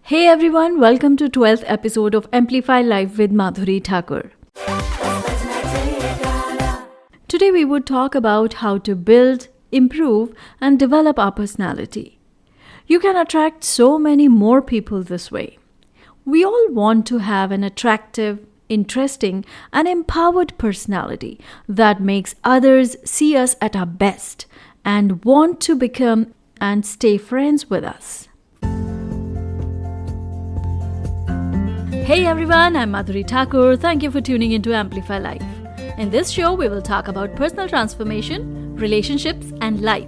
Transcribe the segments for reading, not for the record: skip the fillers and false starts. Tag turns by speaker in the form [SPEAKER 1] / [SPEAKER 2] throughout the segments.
[SPEAKER 1] Hey everyone, welcome to 12th episode of Amplify Life with Madhuri Thakur. Today we would talk about how to build, improve and develop our personality. You can attract so many more people this way. We all want to have an attractive, interesting and empowered personality that makes others see us at our best and want to become and stay friends with us. Hey everyone, I'm Madhuri Thakur. Thank you for tuning into Amplify Life. In this show, we will talk about personal transformation, relationships, and life.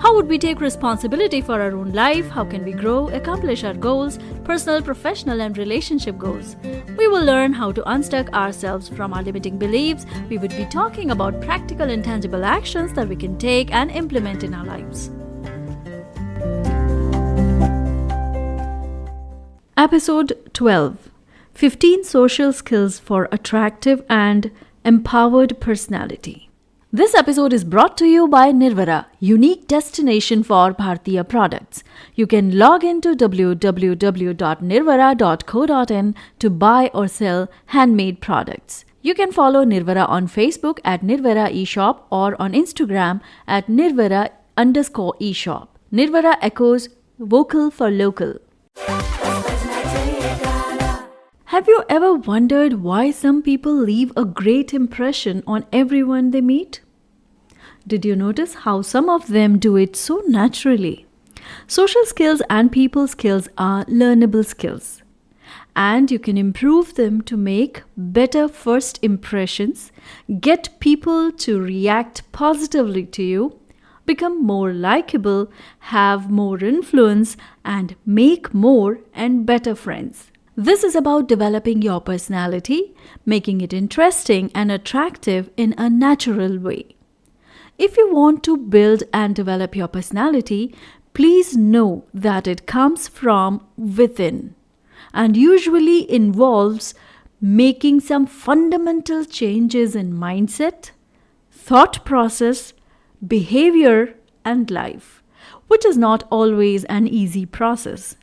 [SPEAKER 1] How would we take responsibility for our own life? How can we grow, accomplish our goals, personal, professional, and relationship goals? We will learn how to unstuck ourselves from our limiting beliefs. We would be talking about practical and tangible actions that we can take and implement in our lives. Episode 12. 15 Social Skills for Attractive and Empowered Personality. This episode is brought to you by Nirvara, unique destination for Bhartiya products. You can log into www.nirvara.co.in to buy or sell handmade products. You can follow Nirvara on Facebook at Nirvara eShop or on Instagram at Nirvara_eShop. Nirvara echoes vocal for local. Have you ever wondered why some people leave a great impression on everyone they meet? Did you notice how some of them do it so naturally? Social skills and people skills are learnable skills, and you can improve them to make better first impressions, get people to react positively to you, become more likable, have more influence, and make more and better friends. This is about developing your personality, making it interesting and attractive in a natural way. If you want to build and develop your personality, please know that it comes from within and usually involves making some fundamental changes in mindset, thought process, behavior, and life, which is not always an easy process.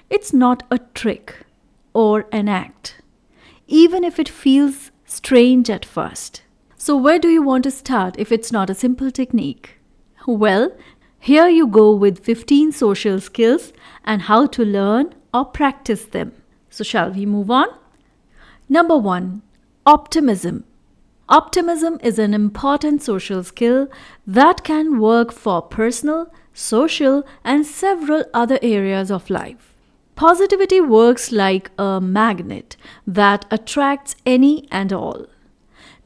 [SPEAKER 1] It's not a trick or an act, even if it feels strange at first. So where do you want to start if it's not a simple technique? Well, here you go with 15 social skills and how to learn or practice them. So shall we move on? Number 1. Optimism. Optimism is an important social skill that can work for personal, social, and several other areas of life. Positivity works like a magnet that attracts any and all.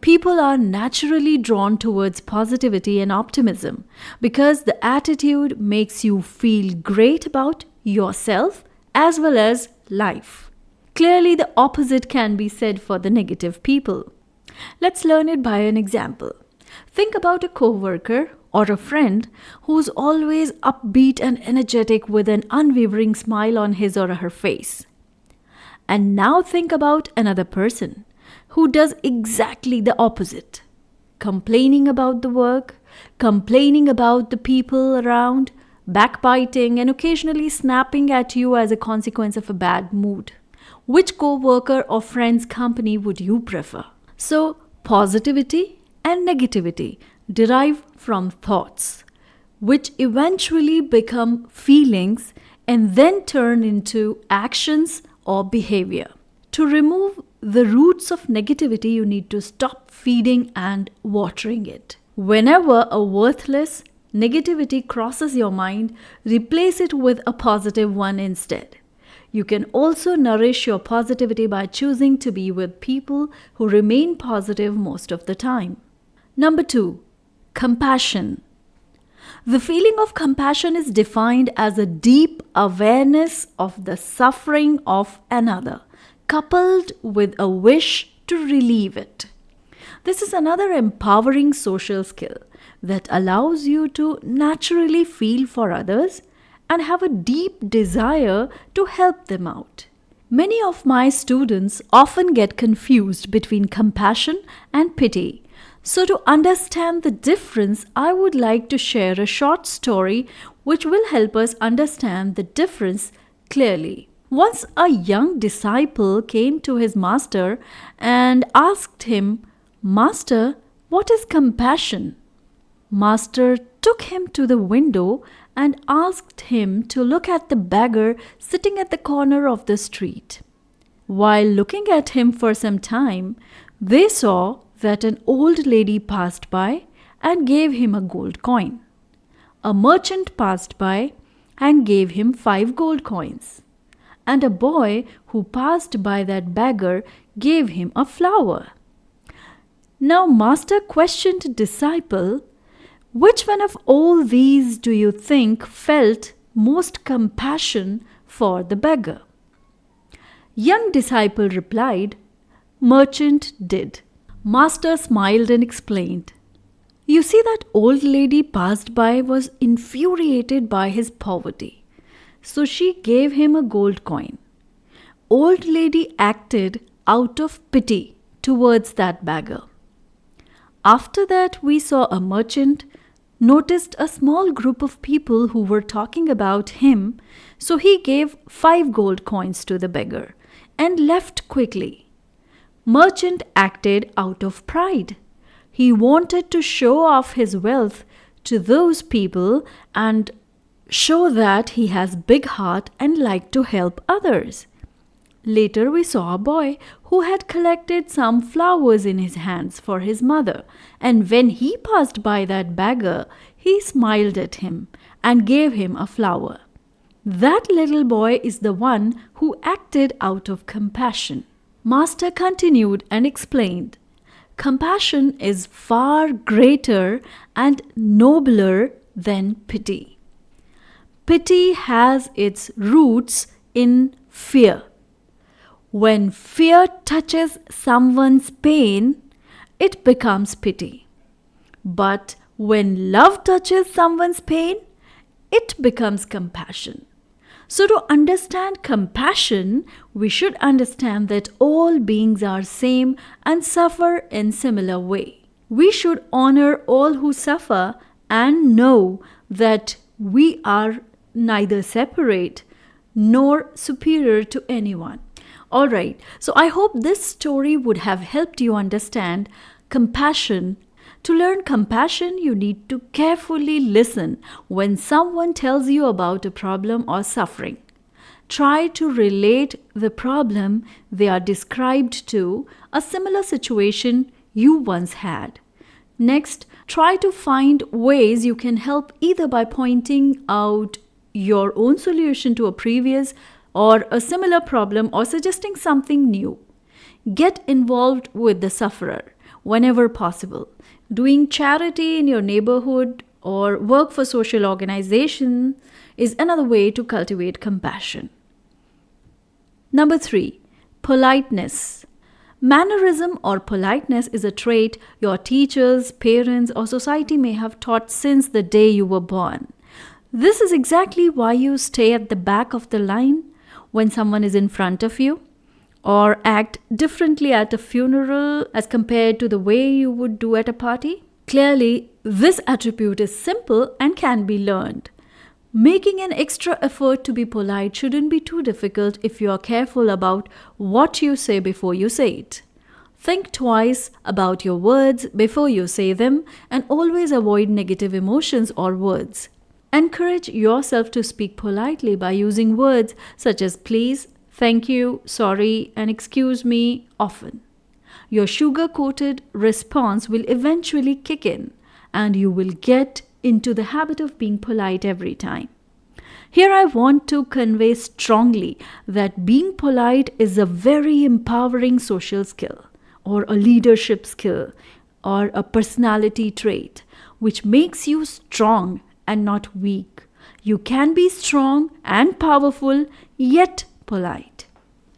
[SPEAKER 1] People are naturally drawn towards positivity and optimism because the attitude makes you feel great about yourself as well as life. Clearly, the opposite can be said for the negative people. Let's learn it by an example. Think about a co-worker or a friend who's always upbeat and energetic with an unwavering smile on his or her face. And now think about another person who does exactly the opposite, complaining about the work, complaining about the people around, backbiting, and occasionally snapping at you as a consequence of a bad mood. Which co-worker or friend's company would you prefer? So, positivity and negativity derive from thoughts, which eventually become feelings and then turn into actions or behavior. To remove the roots of negativity, you need to stop feeding and watering it. Whenever a worthless negativity crosses your mind, replace it with a positive one instead. You can also nourish your positivity by choosing to be with people who remain positive most of the time. Number 2. Compassion. The feeling of compassion is defined as a deep awareness of the suffering of another, coupled with a wish to relieve it. This is another empowering social skill that allows you to naturally feel for others and have a deep desire to help them out. Many of my students often get confused between compassion and pity. So to understand the difference, I would like to share a short story which will help us understand the difference clearly. Once a young disciple came to his master and asked him, "Master, what is compassion?" Master took him to the window and asked him to look at the beggar sitting at the corner of the street. While looking at him for some time, they saw that an old lady passed by and gave him a gold coin. A merchant passed by and gave him 5 gold coins. And a boy who passed by that beggar gave him a flower. Now, Master questioned disciple, "Which one of all these do you think felt most compassion for the beggar?" Young disciple replied, "Merchant did." Master smiled and explained, "You see, that old lady passed by was infuriated by his poverty, so she gave him a gold coin. Old lady acted out of pity towards that beggar. After that, we saw a merchant noticed a small group of people who were talking about him, so he gave 5 gold coins to the beggar and left quickly. Merchant acted out of pride. He wanted to show off his wealth to those people and show that he has big heart and like to help others. Later we saw a boy who had collected some flowers in his hands for his mother, and when he passed by that beggar, he smiled at him and gave him a flower. That little boy is the one who acted out of compassion." Master continued and explained, "Compassion is far greater and nobler than pity. Pity has its roots in fear. When fear touches someone's pain, it becomes pity. But when love touches someone's pain, it becomes compassion. So, to understand compassion, we should understand that all beings are same and suffer in similar way. We should honor all who suffer and know that we are neither separate nor superior to anyone. Alright, so I hope this story would have helped you understand compassion. To learn compassion, you need to carefully listen when someone tells you about a problem or suffering. Try to relate the problem they are described to a similar situation you once had. Next, try to find ways you can help either by pointing out your own solution to a previous or a similar problem or suggesting something new. Get involved with the sufferer whenever possible. Doing charity in your neighborhood or work for social organization is another way to cultivate compassion. Number 3, politeness. Mannerism or politeness is a trait your teachers, parents, or society may have taught since the day you were born. This is exactly why you stay at the back of the line when someone is in front of you, or act differently at a funeral as compared to the way you would do at a party. Clearly, this attribute is simple and can be learned. Making an extra effort to be polite shouldn't be too difficult if you are careful about what you say before you say it. Think twice about your words before you say them and always avoid negative emotions or words. Encourage yourself to speak politely by using words such as please, thank you, sorry, and excuse me often. Your sugar-coated response will eventually kick in, and you will get into the habit of being polite every time. Here I want to convey strongly that being polite is a very empowering social skill, or a leadership skill, or a personality trait, which makes you strong and not weak. You can be strong and powerful, yet polite.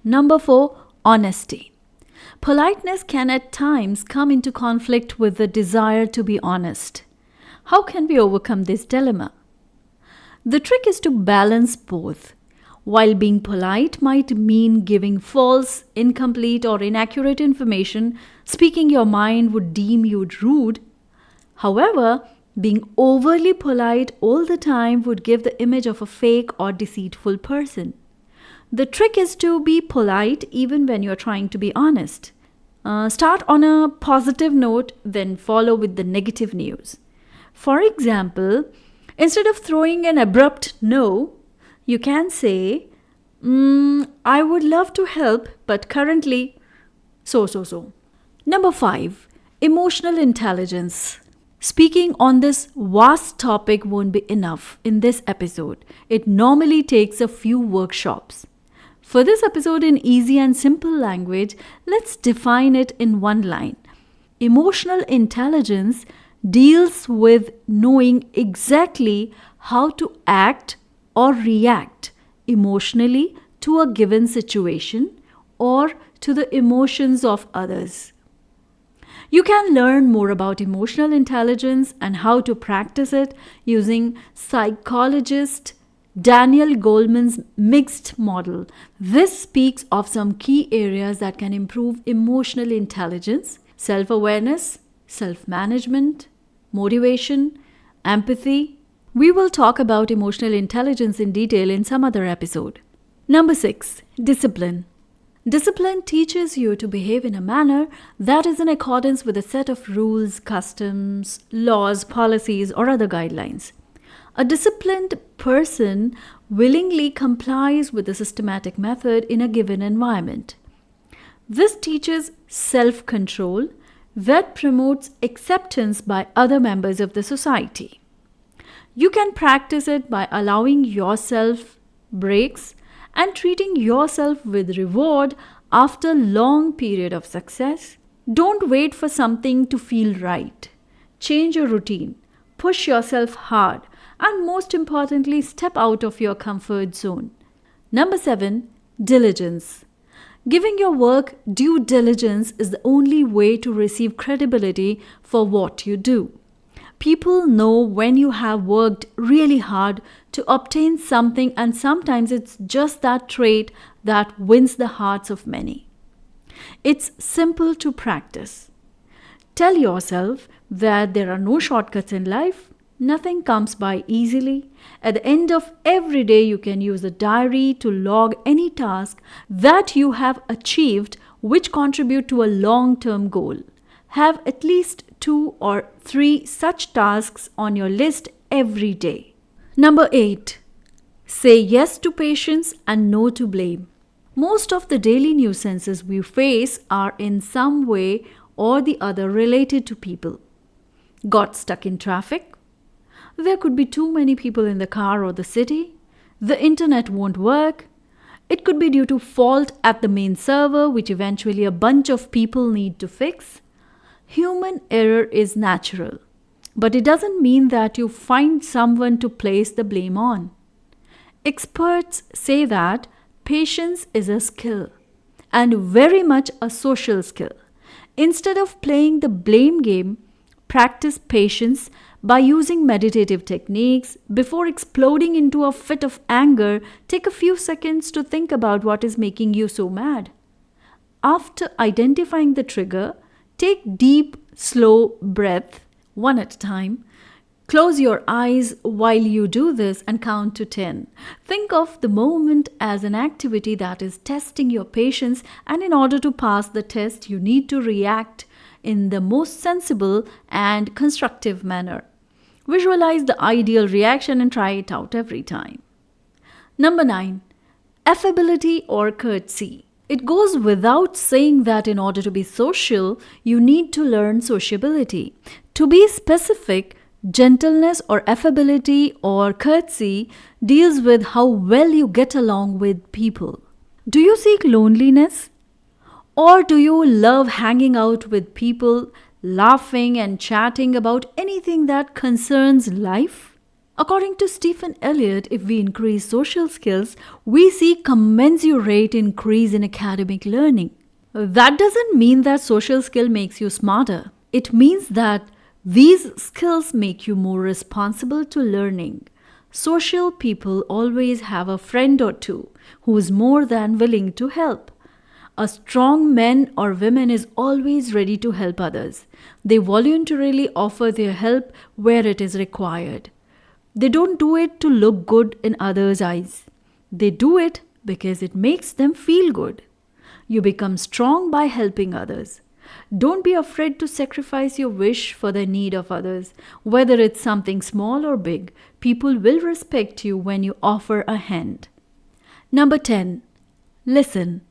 [SPEAKER 1] Number 4, honesty. Politeness can at times come into conflict with the desire to be honest. How can we overcome this dilemma? The trick is to balance both. While being polite might mean giving false, incomplete, or inaccurate information, speaking your mind would deem you rude. However, being overly polite all the time would give the image of a fake or deceitful person. The trick is to be polite even when you're trying to be honest. Start on a positive note, then follow with the negative news. For example, instead of throwing an abrupt no, you can say, I would love to help, but currently, so. Number 5, emotional intelligence. Speaking on this vast topic won't be enough in this episode. It normally takes a few workshops. For this episode in easy and simple language, let's define it in one line. Emotional intelligence deals with knowing exactly how to act or react emotionally to a given situation or to the emotions of others. You can learn more about emotional intelligence and how to practice it using psychologist Daniel Goleman's mixed model. This speaks of some key areas that can improve emotional intelligence: self-awareness, self-management, motivation, empathy. We will talk about emotional intelligence in detail in some other episode. Number 6, discipline. Discipline teaches you to behave in a manner that is in accordance with a set of rules, customs, laws, policies, or other guidelines. A disciplined person willingly complies with a systematic method in a given environment. This teaches self-control that promotes acceptance by other members of the society. You can practice it by allowing yourself breaks and treating yourself with reward after a long period of success. Don't wait for something to feel right. Change your routine, push yourself hard, and most importantly, step out of your comfort zone. Number 7, diligence. Giving your work due diligence is the only way to receive credibility for what you do. People know when you have worked really hard to obtain something, and sometimes it's just that trait that wins the hearts of many. It's simple to practice. Tell yourself that there are no shortcuts in life. Nothing comes by easily. At the end of every day, you can use a diary to log any task that you have achieved which contribute to a long-term goal. Have at least 2 or 3 such tasks on your list every day. Number 8, say yes to patience and no to blame. Most of the daily nuisances we face are in some way or the other related to people. Got stuck in traffic? There could be too many people in the car or the city. The internet won't work. It could be due to fault at the main server, which eventually a bunch of people need to fix. Human error is natural, but it doesn't mean that you find someone to place the blame on. Experts say that patience is a skill and very much a social skill. Instead of playing the blame game, practice patience by using meditative techniques. Before exploding into a fit of anger, take a few seconds to think about what is making you so mad. After identifying the trigger, take deep, slow breath, one at a time. Close your eyes while you do this and count to 10. Think of the moment as an activity that is testing your patience, and in order to pass the test, you need to react in the most sensible and constructive manner. Visualize the ideal reaction and try it out every time. Number 9, affability or courtesy. It goes without saying that in order to be social, you need to learn sociability. To be specific, gentleness or affability or courtesy deals with how well you get along with people. Do you seek loneliness? Or do you love hanging out with people, laughing and chatting about anything that concerns life? According to Stephen Elliott, if we increase social skills, we see commensurate increase in academic learning. That doesn't mean that social skill makes you smarter. It means that these skills make you more responsible to learning. Social people always have a friend or two who is more than willing to help. A strong man or woman is always ready to help others. They voluntarily offer their help where it is required. They don't do it to look good in others' eyes. They do it because it makes them feel good. You become strong by helping others. Don't be afraid to sacrifice your wish for the need of others. Whether it's something small or big, people will respect you when you offer a hand. Number 10. Listen.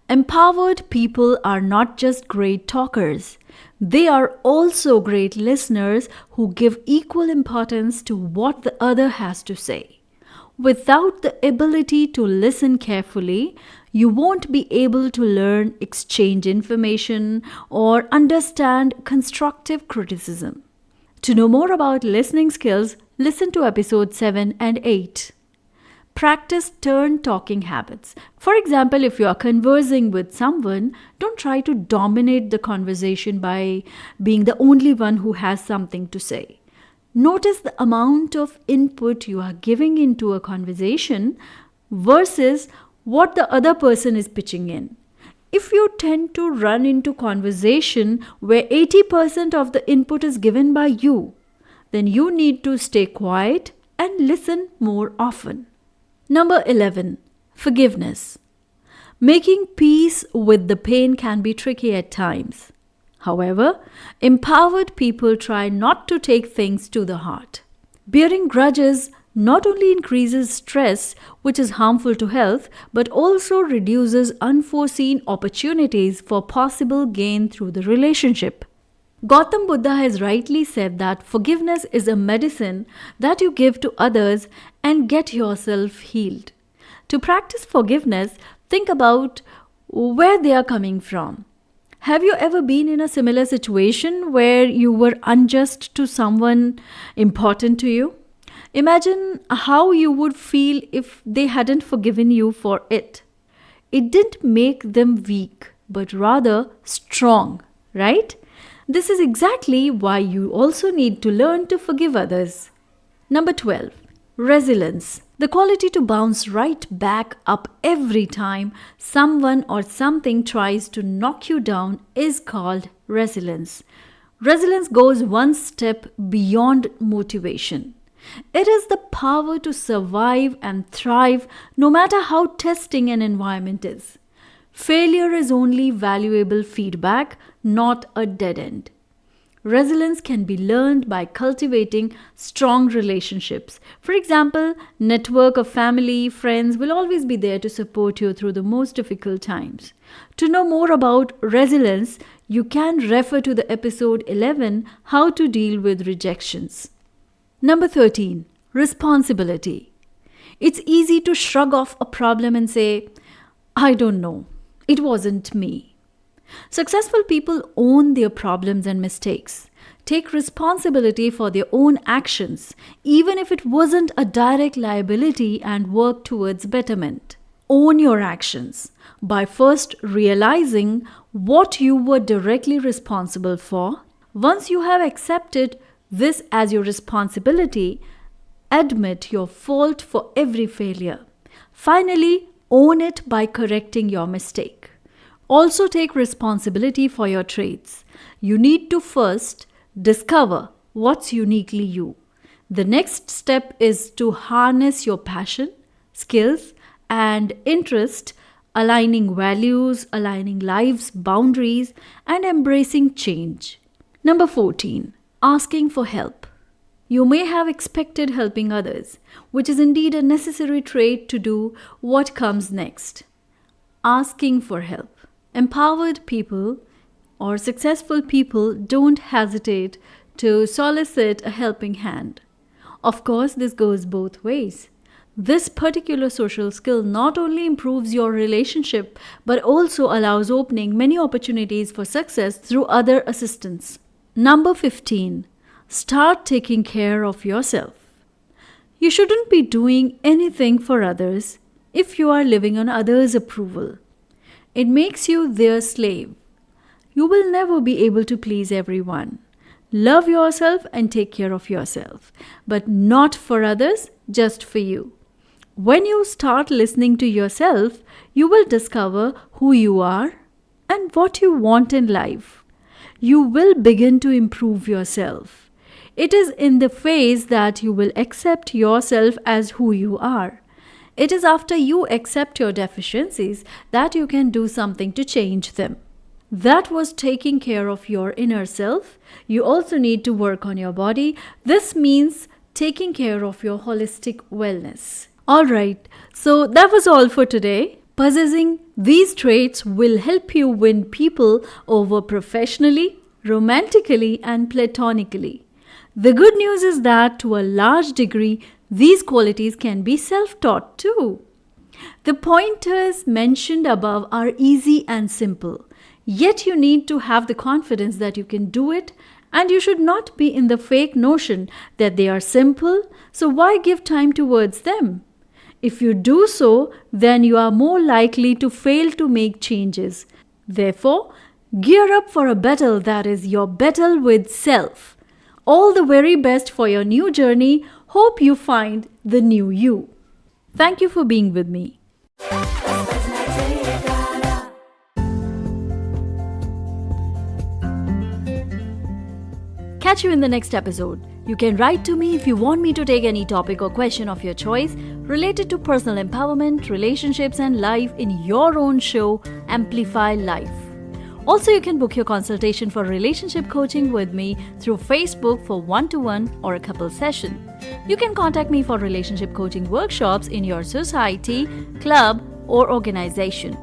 [SPEAKER 1] Empowered people are not just great talkers. They are also great listeners who give equal importance to what the other has to say. Without the ability to listen carefully, you won't be able to learn, exchange information, or understand constructive criticism. To know more about listening skills, listen to episodes 7 and 8. Practice turn talking habits. For example, if you are conversing with someone, don't try to dominate the conversation by being the only one who has something to say. Notice the amount of input you are giving into a conversation versus what the other person is pitching in. If you tend to run into conversation where 80% of the input is given by you, then you need to stay quiet and listen more often. Number 11. Forgiveness. Making peace with the pain can be tricky at times. However, empowered people try not to take things to the heart. Bearing grudges not only increases stress, which is harmful to health, but also reduces unforeseen opportunities for possible gain through the relationship. Gautam Buddha has rightly said that forgiveness is a medicine that you give to others and get yourself healed. To practice forgiveness, think about where they are coming from. Have you ever been in a similar situation where you were unjust to someone important to you? Imagine how you would feel if they hadn't forgiven you for it. It didn't make them weak, but rather strong, right? This is exactly why you also need to learn to forgive others. Number 12. Resilience. The quality to bounce right back up every time someone or something tries to knock you down is called resilience. Resilience goes one step beyond motivation. It is the power to survive and thrive no matter how testing an environment is. Failure is only valuable feedback, not a dead end. Resilience can be learned by cultivating strong relationships. For example, network of family, friends will always be there to support you through the most difficult times. To know more about resilience, you can refer to the episode 11, How to Deal with Rejections. Number 13. Responsibility. It's easy to shrug off a problem and say, I don't know. It wasn't me. Successful people own their problems and mistakes. Take responsibility for their own actions, even if it wasn't a direct liability, and work towards betterment. Own your actions by first realizing what you were directly responsible for. Once you have accepted this as your responsibility, admit your fault for every failure. Finally, own it by correcting your mistake. Also take responsibility for your traits. You need to first discover what's uniquely you. The next step is to harness your passion, skills, and interest, aligning values, aligning life's boundaries, and embracing change. Number 14. Asking for help. You may have expected helping others, which is indeed a necessary trait to do what comes next. Asking for help. Empowered people or successful people don't hesitate to solicit a helping hand. Of course, this goes both ways. This particular social skill not only improves your relationship but also allows opening many opportunities for success through other assistance. Number 15. Start taking care of yourself. You shouldn't be doing anything for others if you are living on others' approval. It makes you their slave. You will never be able to please everyone. Love yourself and take care of yourself, but not for others, just for you. When you start listening to yourself, you will discover who you are and what you want in life. You will begin to improve yourself. It is in the phase that you will accept yourself as who you are. It is after you accept your deficiencies that you can do something to change them. That was taking care of your inner self. You also need to work on your body. This means taking care of your holistic wellness. Alright, so that was all for today. Possessing these traits will help you win people over professionally, romantically, and platonically. The good news is that to a large degree, these qualities can be self-taught too. The pointers mentioned above are easy and simple, yet you need to have the confidence that you can do it, and you should not be in the fake notion that they are simple, so why give time towards them? If you do so, then you are more likely to fail to make changes. Therefore, gear up for a battle that is your battle with self. All the very best for your new journey. Hope you find the new you. Thank you for being with me. Catch you in the next episode. You can write to me if you want me to take any topic or question of your choice related to personal empowerment, relationships, and life in your own show, Amplify Life. Also, you can book your consultation for relationship coaching with me through Facebook for one-to-one or a couple session. You can contact me for relationship coaching workshops in your society, club, or organization.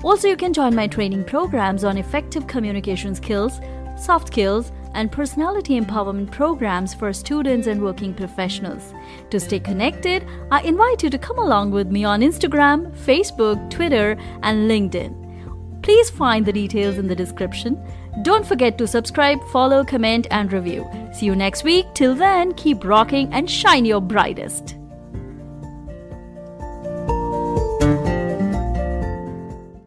[SPEAKER 1] Also, you can join my training programs on effective communication skills, soft skills, and personality empowerment programs for students and working professionals. To stay connected, I invite you to come along with me on Instagram, Facebook, Twitter, and LinkedIn. Please find the details in the description. Don't forget to subscribe, follow, comment, and review. See you next week. Till then, keep rocking and shine your brightest.